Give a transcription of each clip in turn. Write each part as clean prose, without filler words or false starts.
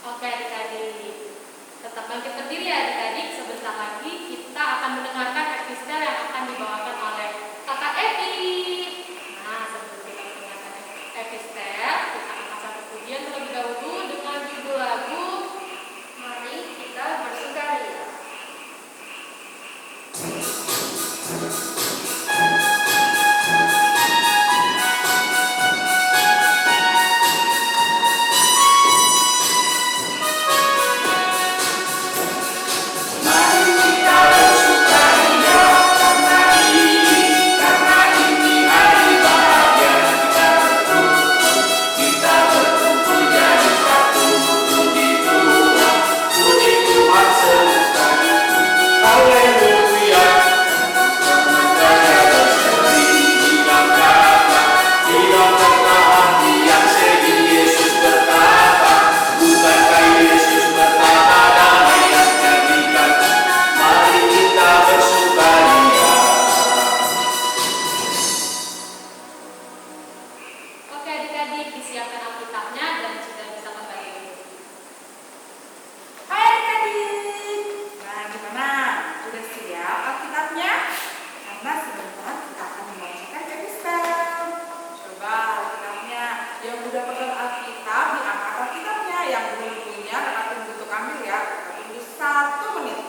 Oke adik-adik, tetap bangkit berdiri ya adik-adik. Sebentar lagi kita akan mendengarkan epistel yang akan dibawakan oleh Kakak Evi. Nah, sebelum kita mendengarkan epistel, kita akan satu pujian terlebih dahulu dengan judul lagu Mari Kita Bersukaria. adik-adik disiapkan Alkitabnya dan sudah bisa kembali dulu. Hai adik-adik. Nah, gimana? Udah siap Alkitabnya? Karena sebentar kita akan membacakan epistel. Coba Alkitabnya. Yang udah pegang Alkitab, diangkat Alkitabnya. Yang belum punya, kakak tunggu untuk ambil ya. Kakak tunggu 1 menit.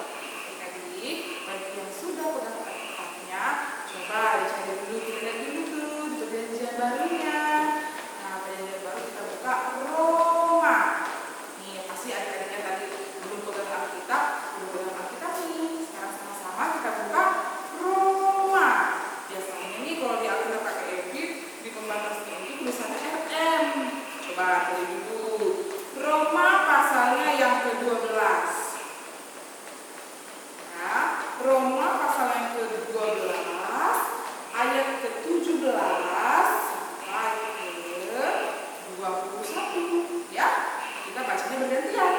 Adik-adik, bagi yang sudah pegang Alkitabnya, coba dicari dulu, kita lihat dulu tuh di perjanjian barunya. Nah, perjanjian baru kita buka Roma. Nih, pasti adik-adiknya tadi belum pegang Alkitab, belum pegang Alkitab nih. Sekarang sama-sama kita buka Roma. Biasanya nih kalau di Alkitab pakai Epi, di pembatasnya itu tulisannya RM. Coba cari dulu. Roma pasalnya yang ke-12. Nah, Roma pasal yang ke-12 ayat ke-17 sampai ke-21 ya. Kita bacanya bergantian.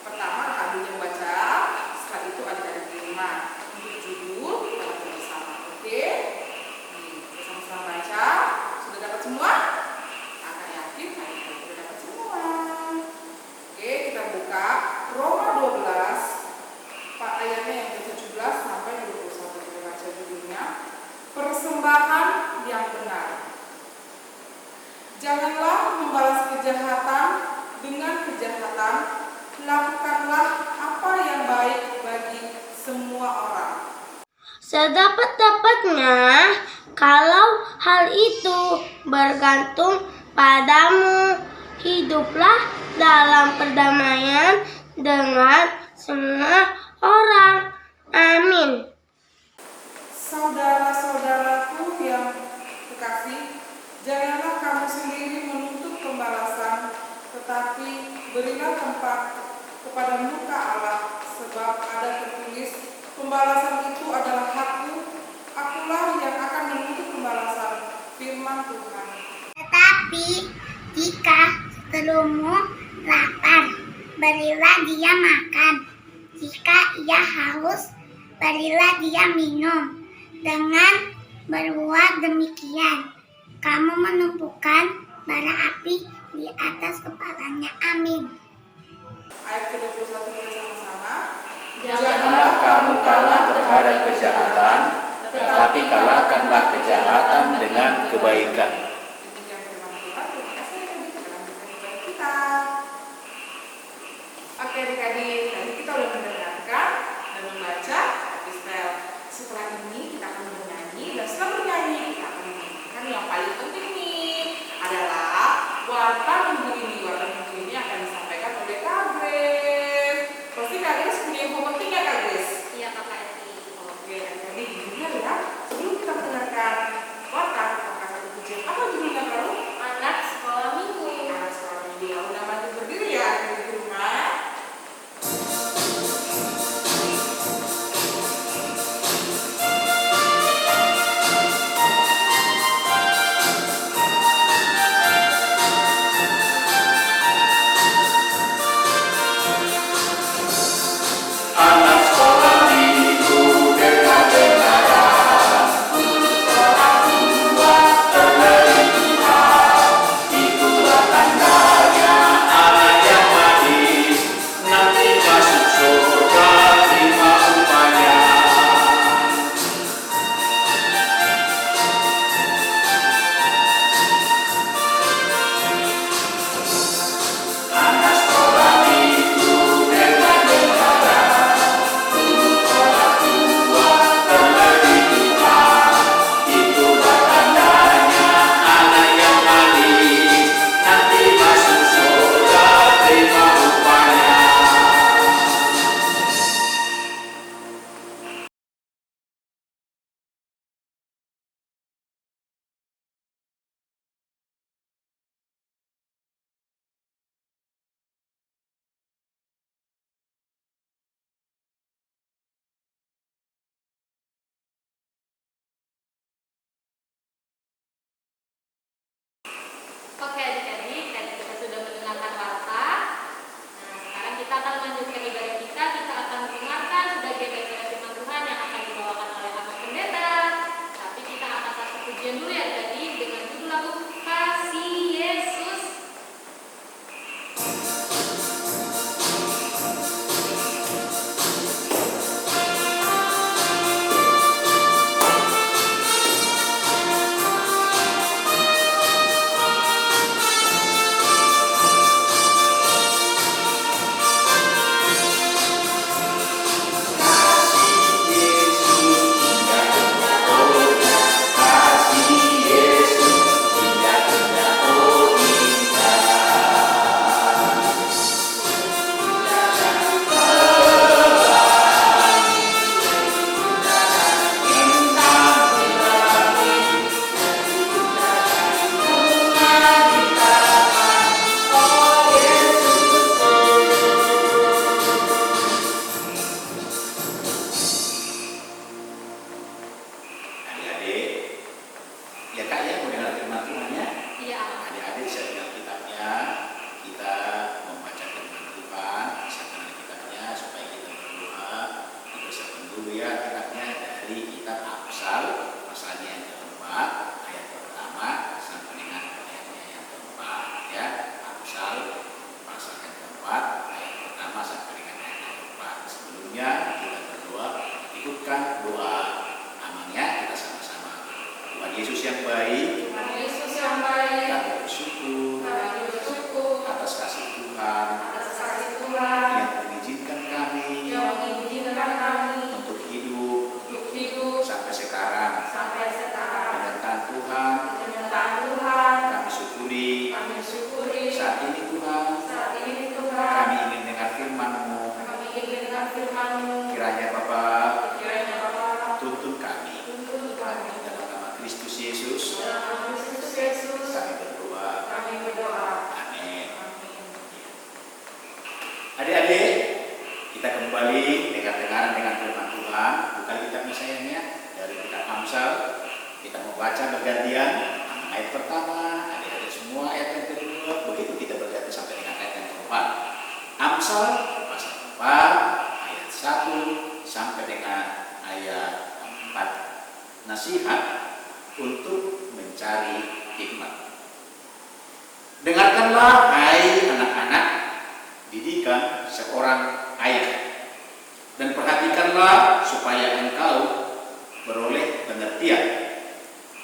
Pertama kakak dulu yang baca, setelah itu adik-adik terima. Untuk judul kita baca bersama, oke? Nih, kita sama-sama baca. Sudah dapat semua? Kakak yakin adik-adik sudah dapat semua. Oke, kita buka Roma 12 Pak ayatnya yang ke-17 sampai 21. Kita baca judulnya Persembahan yang benar. Janganlah membalas kejahatan dengan kejahatan, lakukanlah apa yang baik bagi semua orang. Sedapat-dapatnya, kalau hal itu bergantung padamu, hiduplah dalam perdamaian dengan semua orang. Amin. Saudara-saudaraku yang kekasih, janganlah kamu sendiri menuntut pembalasan, tetapi berilah tempat kepada muka Allah, sebab ada tertulis, pembalasan itu adalah hakku, akulah yang akan menuntut pembalasan, firman Tuhan. Tetapi jika seterumu lapar, berilah dia makan. Jika ia haus, berilah dia minum. Dengan berbuat demikian, kamu menumpukan bara api di atas kepalanya. Amin. Ayat ke-21 kita sama-sama. Janganlah kamu kalah terhadap kejahatan, tetapi kalahkanlah kejahatan dengan kebaikan. Demikian firman Tuhan. Terima kasih kita lanjutkan ibadah kita. Oke adik-adik, tadi kita udah mendengarkan dan membaca epistel. Setelah ini kita akan bernyanyi, dan setelah bernyanyi kita akan mendengarkan yang paling penting nih adalah warta minggu ini. Warta minggu ini akan disampaikan oleh Kak Grace. Pasti Kak Grace punya info penting ya Kak Grace? Iya kakak Eti. Oke, adik-adik dengar ya. Sebelum kita mendengarkan warta, kita kasih satu pujian. Apa judulnya baru? Anak sekolah minggu. Anak sekolah minggu. Udah bantu berdiri ya di rumah. Amsal pasal 4 ayat 1 sampai dengan ayat 4. Nasihat untuk mencari hikmat. Dengarkanlah hai anak-anak didikan seorang ayah, dan perhatikanlah supaya engkau beroleh pengertian.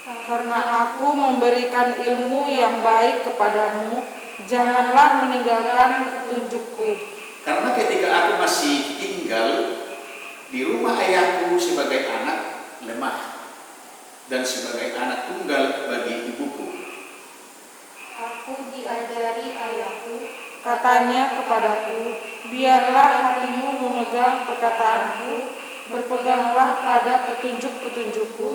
Karena aku memberikan ilmu yang baik kepadamu, janganlah meninggalkan petunjukku. Karena ketika aku masih tinggal di rumah ayahku sebagai anak lemah dan sebagai anak tunggal bagi ibuku, Aku diajari ayahku, Katanya kepadaku, biarlah hatimu memegang perkataanku, berpeganglah pada petunjuk-petunjukku,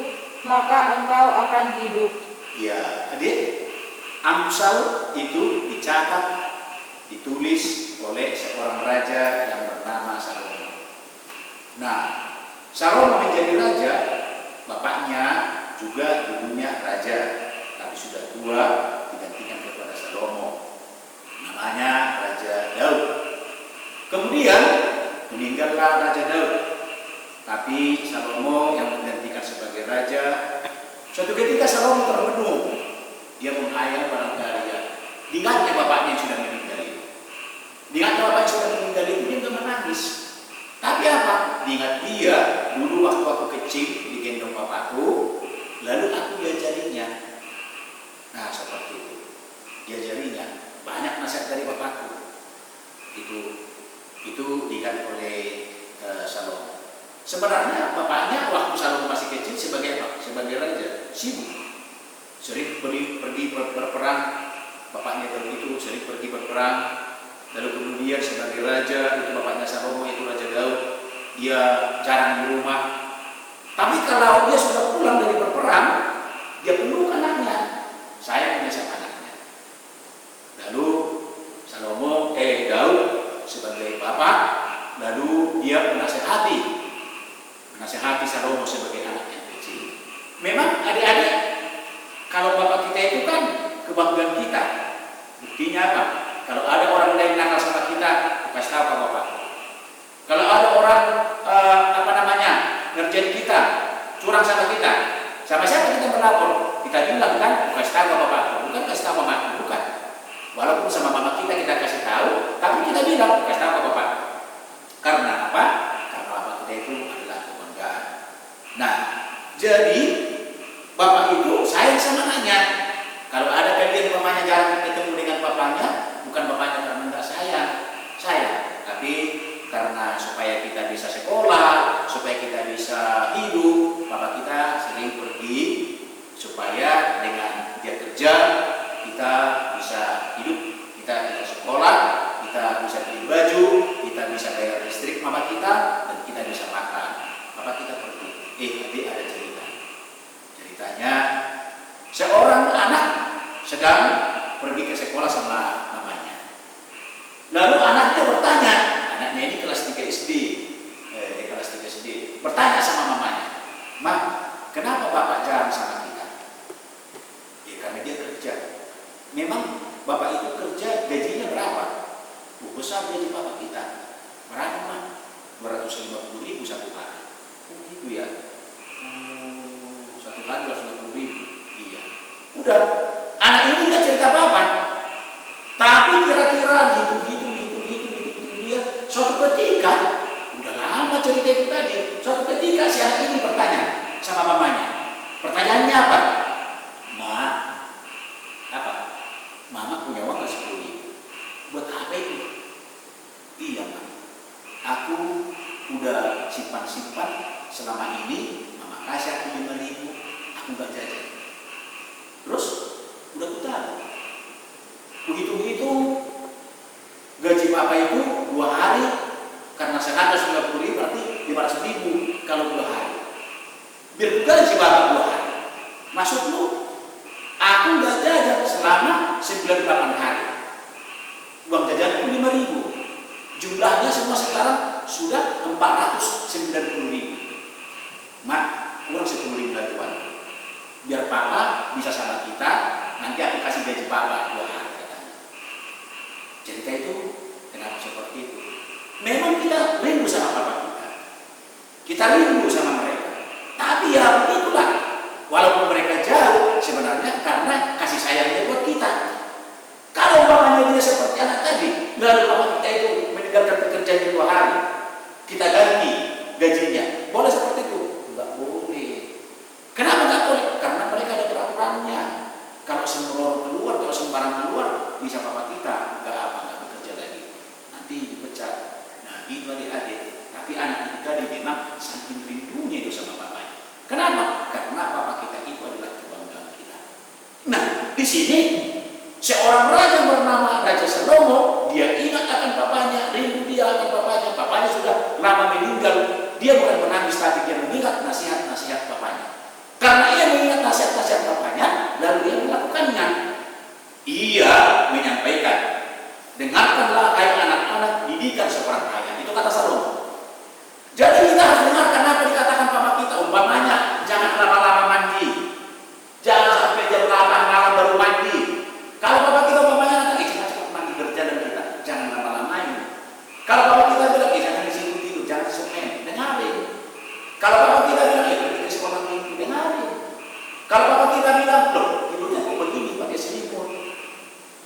maka engkau akan hidup. ya adik, Amsal itu dicatat, ditulis oleh seorang raja yang bernama Salomo. Nah, Salomo menjadi raja, bapaknya juga ibunya raja, tapi sudah tua, digantikan kepada Salomo. Namanya Raja Daud. Kemudian meninggallah Raja Daud, tapi Salomo yang menggantikan sebagai raja. Suatu ketika Salomo termenung, dia menghayal barangkali ya, diingatnya bapaknya yang sudah meninggal itu. Diingatnya bapak yang sudah meninggal itu, dia nggak menangis. Tapi apa? Diingat dia, dulu waktu aku kecil digendong bapakku, lalu aku diajarinya. Nah seperti itu, diajarinya. Banyak nasihat dari bapakku. Itu diingat oleh Salomo. Sebenarnya bapaknya waktu Salomo masih kecil sebagai apa? Sebagai raja, sibuk, sering pergi berperang. Bapaknya itu sering pergi berperang. Lalu kemudian sebagai raja, itu bapaknya Salomo, itu Raja Daud, dia jarang di rumah. Tapi kalau dia sudah pulang dari berperang, dia peluk anaknya. Saya punya siapa anaknya. Lalu Salomo, Daud sebagai bapak, lalu dia menasehati Salomo sebagai anak yang kecil. Memang adik-adik, kalau bapak kita itu kan kebanggaan kita. Buktinya apa? Kalau ada orang lain nakal sama kita, kasih tahu ke bapak. Kalau ada orang ngerjain kita, curang sama kita, sama siapa kita melapor? Kita bilang kan, kasih tahu ke bapak, bukan kasih tahu mama, bukan. Walaupun sama mama kita kasih tahu, tapi kita bilang kasih tahu ke bapak. Karena apa? Karena bapak kita itu adalah kebanggaan. Nah, jadi bapak itu sayang sama anaknya. Kalau ada kalian mamanya jarang ketemu dengan bapaknya, bukan bapaknya karena tidak sayang, tapi karena supaya kita bisa sekolah, supaya kita bisa hidup, bapak kita sering pergi supaya dengan dia kerja kita bisa hidup, kita bisa sekolah, kita bisa beli baju, kita bisa bayar listrik mama kita, dan kita bisa makan. Bapak kita pergi. Tapi ada cerita. Ceritanya seorang anak sedang pergi ke sekolah sama mamanya. Lalu anaknya bertanya, anaknya ini kelas 3 SD, bertanya sama mamanya, "Ma, kenapa bapak jarang sama kita?" Ya karena dia kerja. Memang bapak itu kerja, gajinya berapa? Besar gaji bapak kita. Berapa, Ma? 250.000 satu hari. Oh gitu ya. Satu hari 250.000. Iya. Udah, anak ini nggak cerita apa-apa. Tapi kira-kira gitu dia. Suatu ketika, udah lama cerita itu tadi. Suatu ketika si anak ini bertanya sama mamanya. Pertanyaannya apa? Ma, apa? Mama punya uang 10.000. Buat apa itu? Iya, Ma. Aku udah simpan selama ini. Mama kasih aku 5.000. Aku nggak jajan. Terus udah putar. Begitu gaji bapak itu 2 hari, karena sehat 90.000 berarti 500.000 kalau 2 hari. Biar gaji bapak 2 hari. Maksud lu, aku nggak jajan selama 98 hari. Uang jajanku 5.000. Jumlahnya semua sekarang sudah 490.000. Mak, kurang 10.000 lagi Tuhan. Biar papa bisa sama kita, nanti aku kasih gaji papa 2 hari. Cerita itu kenapa seperti itu? rindu sama papa kita. Kita rindu sama mereka. Tapi ya begitulah. Walaupun mereka jauh, sebenarnya karena kasih sayangnya buat kita. Kalau umpamanya dia seperti anak tadi, lalu papa kita itu meninggalkan pekerjaan 2 hari, kita ganti gajinya. Boleh seperti itu? Enggak boleh. Kenapa enggak boleh? Karena mereka ada peraturannya. Kalau semua keluar, kalau sembarang keluar, bisa papa kita enggak bekerja lagi. Nanti dipecat. Nah, itu adik-adik. Tapi anak itu tadi memang saking rindunya itu sama papanya. Kenapa? Karena papa kita itu adalah kebanggaan kita. Nah, di sini seorang raja bernama Raja Salomo, dia ingat akan papanya, rindu dia akan papanya. Papanya sudah lama meninggal. Dia bukan menangis, tapi dia mengingat nasihat-nasihat papanya. Karena ia mengingat nasihat-nasihat papanya, lalu dia melakukannya. Ia menyampaikan, dengarkanlah hai anak-anak, didikan seorang ayah. Itu kata Salomo. Jadi kita harus dengarkan apa dikatakan papa kita. Umpamanya, jangan lama-lama mandi. Jangan sampai jam 8 malam baru mandi. Kalau papa kita umpamanya cepat mandi berjalan kita, jangan lama-lamain. Kalau papa kita bilang, jangan di sini tidur, jangan semen, dengarin. Kalau papa kita bilang, pergi ke sekolah minggu, dengarin. Kalau papa kita bilang, loh, tidurnya kok begini pakai selimut,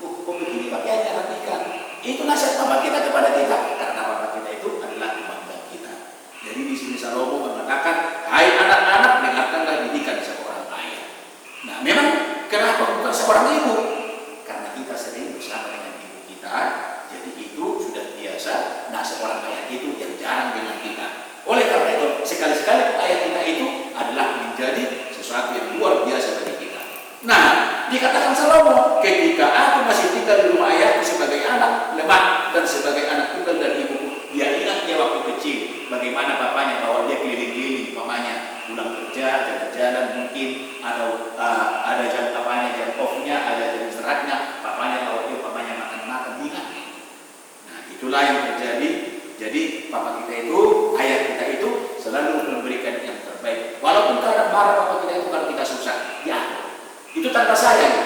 kok begini pakaiannya rapikan. Itu nasihat papa kita kepada kita, karena papa kita itu adalah kebanggaan kita. Jadi di sini Salomo mengatakan, hai anak-anak, dengarkanlah didikan seorang ayah. Nah, memang kenapa bukan seorang ibu? Karena kita sering bersama dengan ibu kita, jadi itu sudah biasa. Nah, seorang ayah itu yang jarang dengan kita. Oleh karena itu, sekali-sekali ayah kita itu adalah menjadi sesuatu yang luar biasa bagi kita. Nah, dikatakan Salomo, ketika aku masih tinggal di rumah ayahku sebagai anak lemah dan sebagai anak tunggal dari ibuku, dia ingat dia waktu kecil bagaimana bapaknya bawa dia keliling-keliling, mamanya pulang kerja, jalan-jalan mungkin, atau ada jam apanya, jam off-nya, ada jam istirahatnya, papanya bawa dia, papanya makan-makan, ingat. Nah, itulah yang terjadi. Jadi papa kita itu, ayah kita itu selalu memberikan yang terbaik. Walaupun kadang marah papa kita itu kalau kita susah, ya itu tanda sayang.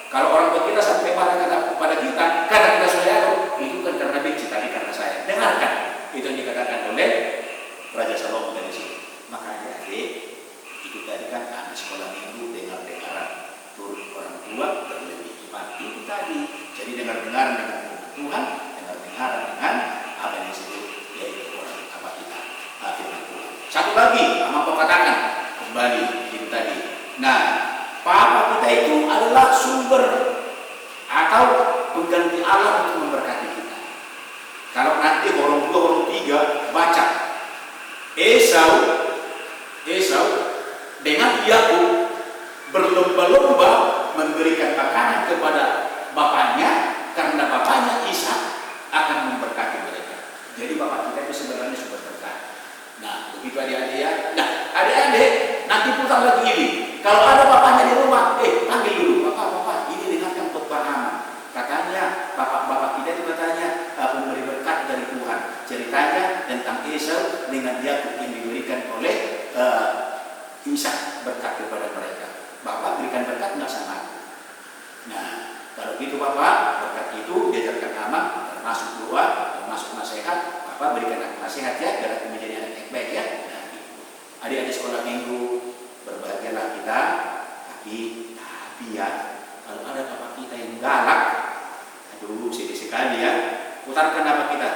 Kalau orang tua kita sampai marah kepada kita karena kita sayang, itu kan karena benci, tapi karena sayang. Dengarkan, itu yang dikatakan oleh Raja Salomo dari sini. Maka adik-adik, itu tadi kan anak sekolah minggu dengar-dengaran turut orang tua berlebih iman. Itu tadi. Jadi dengar-dengar dengan Tuhan, dengar-dengar dengan apa yang disebut yaitu orang apa kita firman Tuhan. Satu lagi, mampu katakan kembali itu tadi. Nah, papa kita itu adalah sumber atau pengganti Allah untuk memberkati kita. Kalau nanti orang 2, orang 3 baca Esau dengan Yakub berlomba-lomba memberikan makanan kepada bapaknya karena bapaknya Ishak akan memberkati mereka. Jadi bapak kita itu sebenarnya sumber berkat. Nah, begitu adik-adik ya. Nah, adik-adik nanti putar lagi ini. Kalau ada bapaknya di rumah, panggil dulu, bapak, ini dengarkan khotbah Aman. Katanya bapak kita itu katanya memberi berkat dari Tuhan. Ceritanya tentang Esau dengan Yakub yang diberikan oleh Ishak berkat kepada mereka. Bapak berikan berkat nggak sama aku? Nah, kalau gitu bapak berkat itu diajarkan Aman, termasuk doa, termasuk nasihat. Bapak berikan nasihat ya, biar aku menjadi anak yang baik ya. Nah, adik-adik sekolah minggu, berbahagialah kita. Tapi ya, kalau ada bapak kita yang galak, aduh sedih sekali ya. Putarkan apa kita,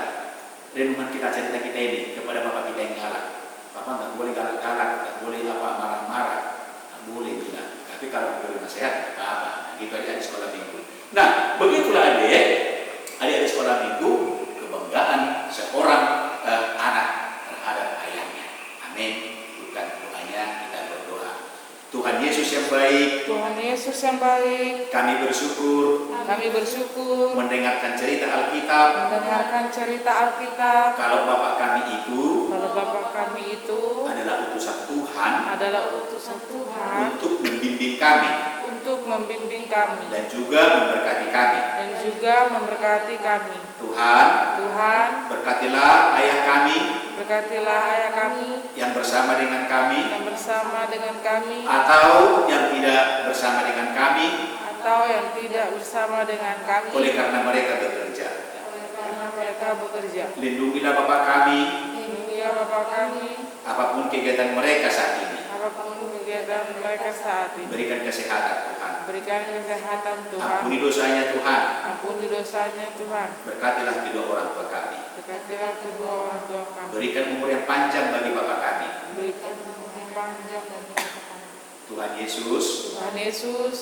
renungan kita, cerita kita ini kepada bapak kita yang galak. Bapak nggak boleh galak-galak, nggak boleh marah-marah, nggak boleh bilang. Tapi kalau diberi nasihat, apa? Gitu adik-adik sekolah minggu. Nah, begitulah adik-adik sekolah minggu, kebanggaan seorang anak terhadap ayahnya. Amin. Bukan doanya, kita berdoa. Tuhan Yesus yang baik, Tuhan Yesus yang baik, kami bersyukur mendengarkan cerita Alkitab. Kalau Bapak kami itu adalah utusan Tuhan untuk membimbing kami dan juga memberkati kami. Tuhan, berkatilah ayah kami yang bersama dengan kami atau yang tidak bersama dengan kami oleh karena mereka bekerja. mereka bekerja. Lindungilah Bapak kami, Lindungilah Bapa kami, apapun kegiatan mereka saat ini. apapun kegiatan mereka saat ini. Berikan kesehatan Tuhan. Berikan kesehatan Tuhan. Ampuni dosanya Tuhan. Ampuni dosanya Tuhan. Berkatilah kedua orang tua kami. Berkatilah kedua orang tua kami. Berikan umur yang panjang bagi Bapak kami. Berikan umur yang panjang bagi Bapa kami. Tuhan Yesus, Tuhan Yesus,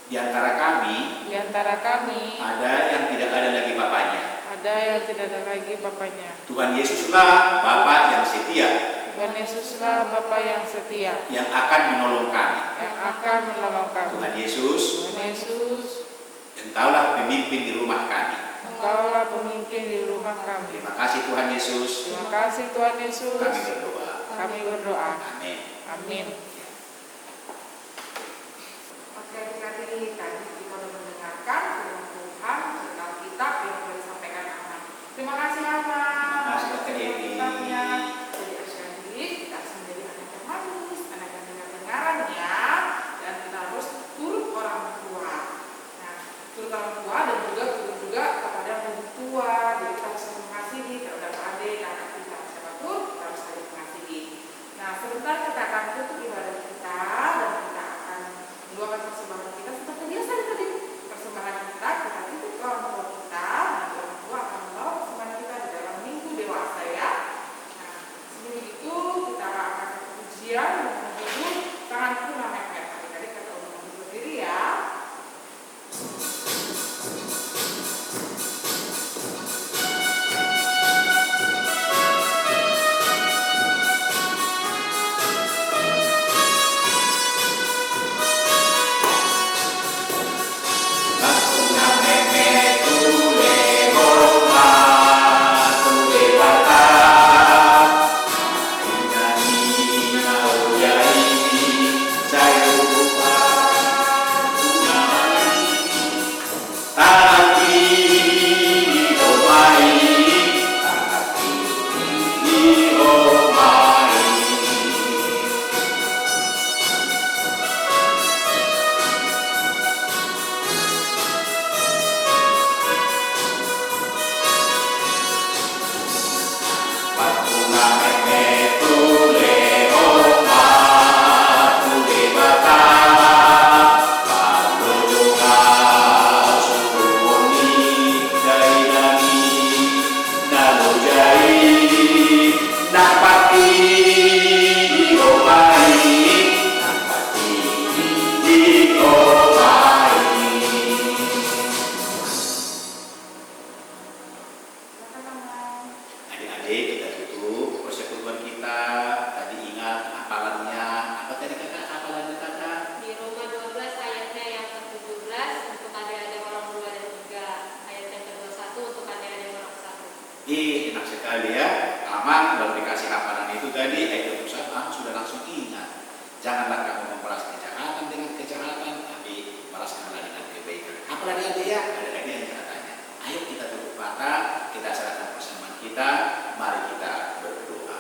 di antara kami di antara kami ada yang tidak ada lagi Bapaknya. ada yang tidak ada lagi Bapaknya. Tuhan Yesuslah Bapa yang setia, Tuhan Yesuslah Bapa yang setia, yang akan menolong kami. yang akan menolong kami. Tuhan Yesus, Tuhan Yesus, Engkaulah pemimpin di rumah kami. Engkaulah pemimpin di rumah kami. Terima kasih Tuhan Yesus. Terima kasih Tuhan Yesus. Kami berdoa. Kami berdoa. Amin. Amin. Oke, adik-adik, tadi kita sudah mendengarkan firman Tuhan tentang kitab yang sudah disampaikan Ama. Terima kasih Ama. Terima kasih, Dr. Evi. Kitabnya. Jadi adik-adik, kita harus menjadi anak yang manis, anak yang dengar-dengaran ya, dan kita harus turut orang tua. Nah, turut orang tua dan juga turut juga kepada yang lebih tua. Jadi kita harus mengasihi terhadap adik, kakak kita, siapapun kita harus saling mengasihi. Nah, sebentar kita akan tutup ibadah kita dan kita akan mengeluarkan persembahan kita seperti biasa tadi. Persembahan kita tutup ke orang tua kita, dan orang tua akan membawa persembahan kita di dalam minggu dewasa ya. Nah, sebelum itu kita akan pujian dengan judul Tanganku Mepet. Adik-adik kata untuk berdiri ya. Adik-adik, kita tutup persekutuan kita. Tadi ingat hafalannya. Apa tadi kakak hafalannya kakak? Di Roma 12 ayatnya yang ke-17 untuk adik-adik orang 2 dan 3, ayat yang ke-21 untuk adik-adik orang 1. Enak sekali ya. Aman, baru dikasih hafalan itu tadi ayat 21 sudah langsung ingat. Janganlah kamu membalas kejahatan dengan kejahatan, tapi balaskanlah dengan kebaikan. Apalagi adik ya, ada lagi yang katanya. Ayo kita tutup mata, kita serahkan persembahan kita, mari kita berdoa.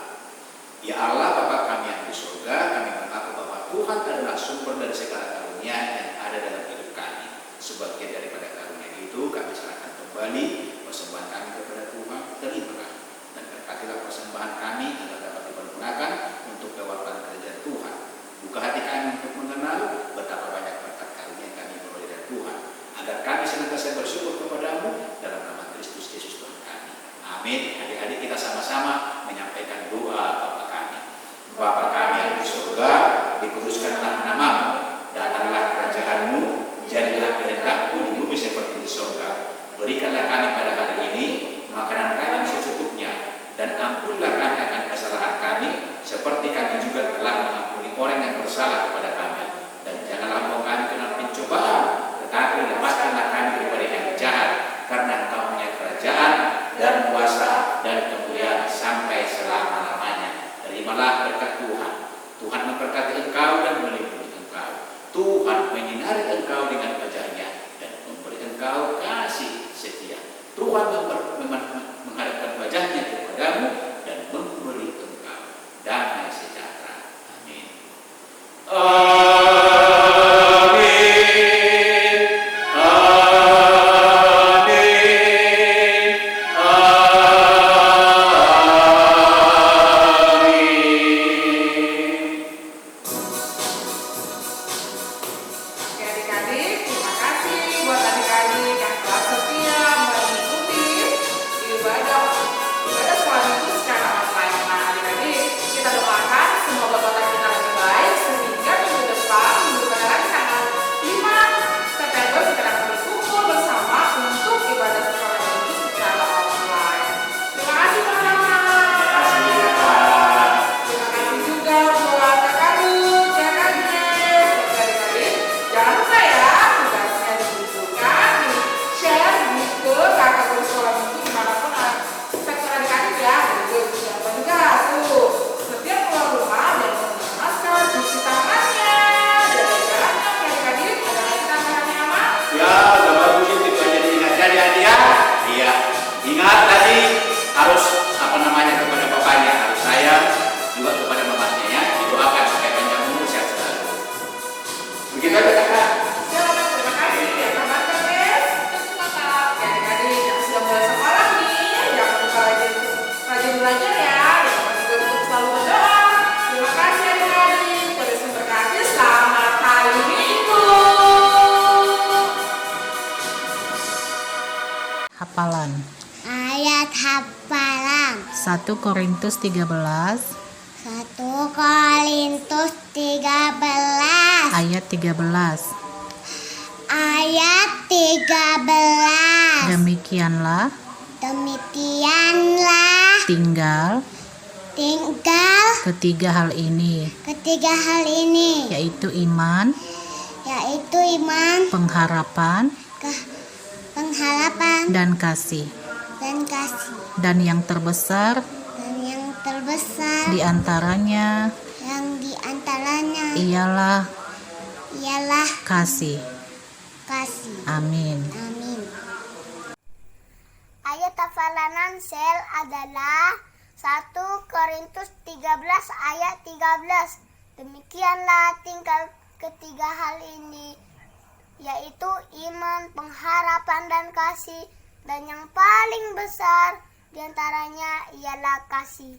Ya Allah, Bapa kami yang di surga, kami mengaku bahwa Tuhan adalah sumber dari segala karunia yang ada dalam hidup kami. Sebagian daripada karunia itu kami serahkan kembali persembahan kami kepada Tuhan. Terimalah dan berkatilah persembahan kami agar dapat dipergunakan untuk kewartaan kerajaan Tuhan. Buka hati kami untuk mengenal betapa banyak berkat karunia yang kami peroleh dari Tuhan, agar kami senantiasa bersyukur kepadamu dalam nama Kristus Yesus Tuhan kami. Amin. Adik-adik, kita sama-sama menyampaikan doa Bapa kami. Bapa kami yang di surga, dikuduskanlah namamu, datanglah kerajaanmu, jadilah kehendakmu di bumi seperti di surga. Berikanlah kami pada hari ini makanan kami secukupnya, dan ampunilah kami akan kesalahan kami, seperti kami juga telah mengampuni orang yang bersalah kepada kami. Dan janganlah membawa kami ke dalam pencobaan, tetapi lepaskanlah kami daripada yang jahat, karena Engkau punya kerajaan dan kuasa Ingat tadi harus kepada bapaknya, harus sayang juga kepada mamanya ya. Didoakan supaya panjang umur sehat selalu. Begitu aja kakak. Ya, terima kasih. Ya, kabar Kades. Ya, adik-adik yang sudah mulai sekolah nih, jangan lupa rajin belajar ya. Jangan lupa juga untuk selalu berdoa. Terima kasih adik-adik. Terus memberkati. Selamat hari Minggu. Hafalan Ayat hafalan 1 Korintus 13 1 Korintus 13 ayat 13. ayat 13. Demikianlah Demikianlah tinggal ketiga hal ini, ketiga hal ini, yaitu iman, yaitu iman, pengharapan, pengharapan, dan kasih. dan kasih. Dan yang terbesar Dan yang terbesar di antaranya yang diantaranya ialah ialah kasih. kasih. Amin. Amin. Ayat hafalan Ansel adalah 1 Korintus 13 ayat 13. Demikianlah tinggal ketiga hal ini, yaitu iman, pengharapan, dan kasih. Dan yang paling besar diantaranya ialah kasih.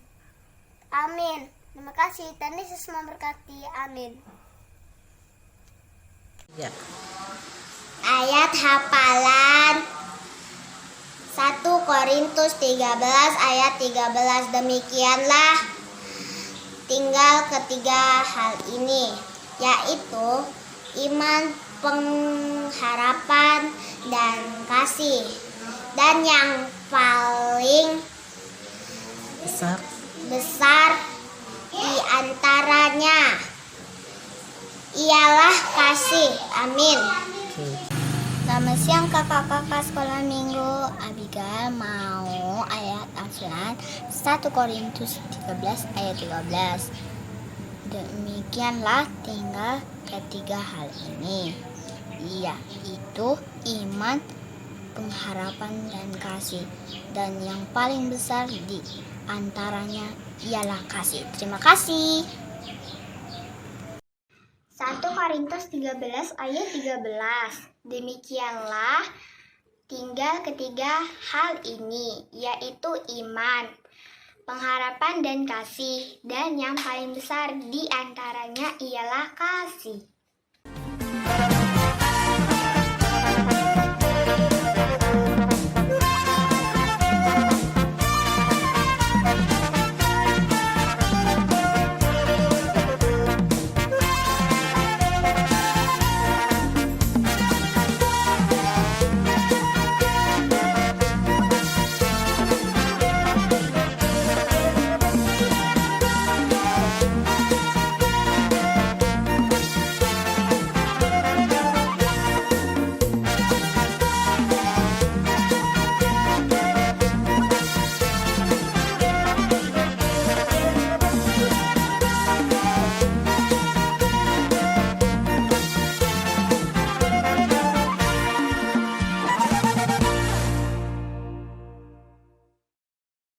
Amin. Terima kasih. Tuhan Yesus memberkati. Amin. Ya. Ayat hafalan 1 Korintus 13 ayat 13. Demikianlah tinggal ketiga hal ini, yaitu iman, pengharapan, dan kasih. Dan yang paling besar di antaranya ialah kasih. Amin. Selamat siang kakak-kakak sekolah minggu. Abigail mau ayat hafalan 1 Korintus 13 ayat 13. Demikianlah tinggal ketiga hal ini, yaitu iman, pengharapan, dan kasih. Dan yang paling besar di antaranya ialah kasih. Terima kasih. 1 Korintus 13 ayat 13. Demikianlah tinggal ketiga hal ini, yaitu iman, pengharapan, dan kasih. Dan yang paling besar di antaranya ialah kasih.